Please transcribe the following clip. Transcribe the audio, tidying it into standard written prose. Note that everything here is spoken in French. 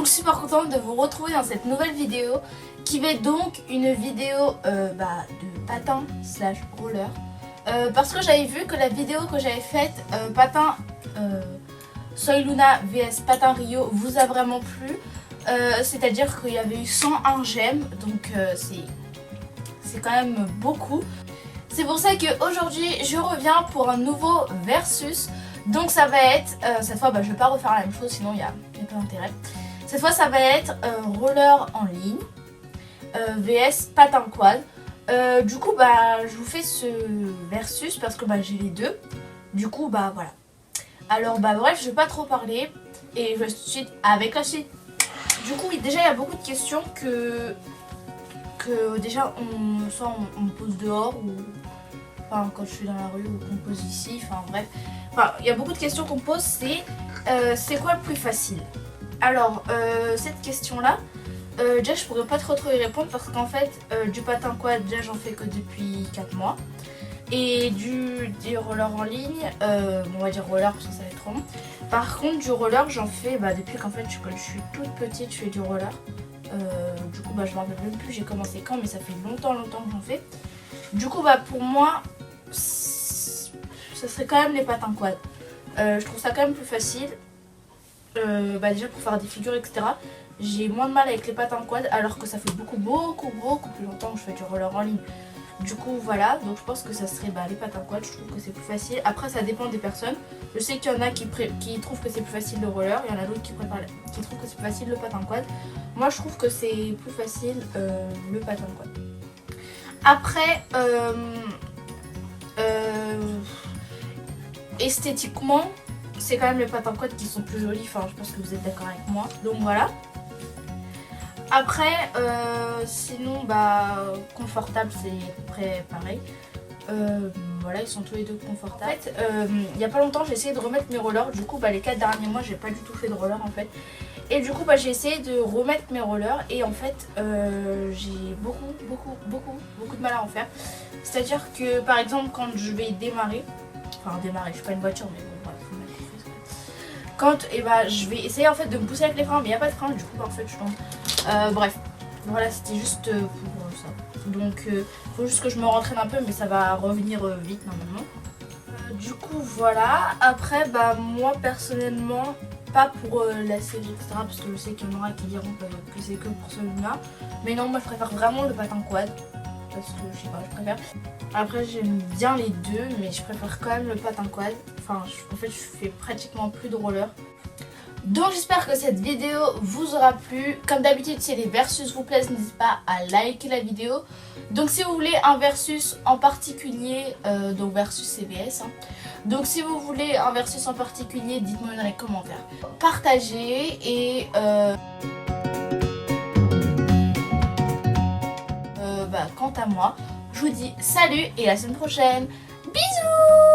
Donc je suis super contente de vous retrouver dans cette nouvelle vidéo qui va être donc une vidéo de patin slash roller. Parce que j'avais vu que la vidéo que j'avais faite patin Soy Luna vs patin Rio vous a vraiment plu. C'est-à-dire qu'il y avait eu 101 j'aime, donc c'est quand même beaucoup. C'est pour ça qu'aujourd'hui je reviens pour un nouveau versus. Donc ça va être, cette fois je vais pas refaire la même chose sinon il n'y a pas d'intérêt. Cette fois ça va être roller en ligne vs patin quad. Du coup je vous fais ce versus parce que j'ai les deux. Du coup voilà. Alors bref, je vais pas trop parler et je vais tout de suite avec la suite. Du coup déjà il y a beaucoup de questions que déjà soit on me pose dehors ou quand je suis dans la rue ou qu'on me pose ici, bref. Il y a beaucoup de questions qu'on me pose, c'est quoi le plus facile? Alors cette question là, déjà je pourrais pas trop y répondre parce qu'en fait du patin quad déjà j'en fais que depuis 4 mois. Et du roller en ligne, on va dire roller parce que ça va être trop long. Par contre du roller j'en fais depuis qu'en fait je suis toute petite, je fais du roller. Du coup je me rappelle même plus j'ai commencé quand, mais ça fait longtemps que j'en fais. Du coup pour moi ça serait quand même les patins quad. Je trouve ça quand même plus facile. Déjà pour faire des figures etc. J'ai moins de mal avec les patins quad alors que ça fait beaucoup plus longtemps que je fais du roller en ligne. Du coup voilà, donc je pense que ça serait les patins quad, je trouve que c'est plus facile. Après ça dépend des personnes. Je sais qu'il y en a qui trouvent que c'est plus facile le roller, il y en a d'autres qui trouvent que c'est plus facile le patin quad. Moi je trouve que c'est plus facile le patin quad. Après esthétiquement c'est quand même les patins quad qui sont plus jolis, je pense que vous êtes d'accord avec moi. Donc voilà. Après sinon confortable c'est à peu près pareil. Voilà, ils sont tous les deux confortables. En fait il n'y a pas longtemps j'ai essayé de remettre mes rollers. Du coup les 4 derniers mois j'ai pas du tout fait de roller en fait. Et du coup j'ai essayé de remettre mes rollers et en fait j'ai beaucoup de mal à en faire. C'est à dire que par exemple quand je vais démarrer, je suis pas une voiture mais bon bref, faut mettre les fesses, quand je vais essayer en fait de me pousser avec les freins mais il n'y a pas de frein, du coup en fait je tombe. Bref, voilà, c'était juste pour ça. Donc faut juste que je me rentraîne un peu mais ça va revenir vite normalement. Du coup voilà, après moi personnellement pas pour la série etc. parce que je sais qu'il y en aura qui diront que c'est que pour celui-là. Mais non, moi je préfère vraiment le patin quad. Parce que je sais pas, je préfère. Après j'aime bien les deux mais je préfère quand même le patin quad. En fait je fais pratiquement plus de roller. Donc j'espère que cette vidéo vous aura plu. Comme d'habitude si les versus vous plaisent, n'hésitez pas à liker la vidéo. Donc si vous voulez un versus en particulier, donc versus CVS donc si vous voulez un versus en particulier, dites-moi dans les commentaires. Partagez et quant à moi, je vous dis salut et à la semaine prochaine. Bisous!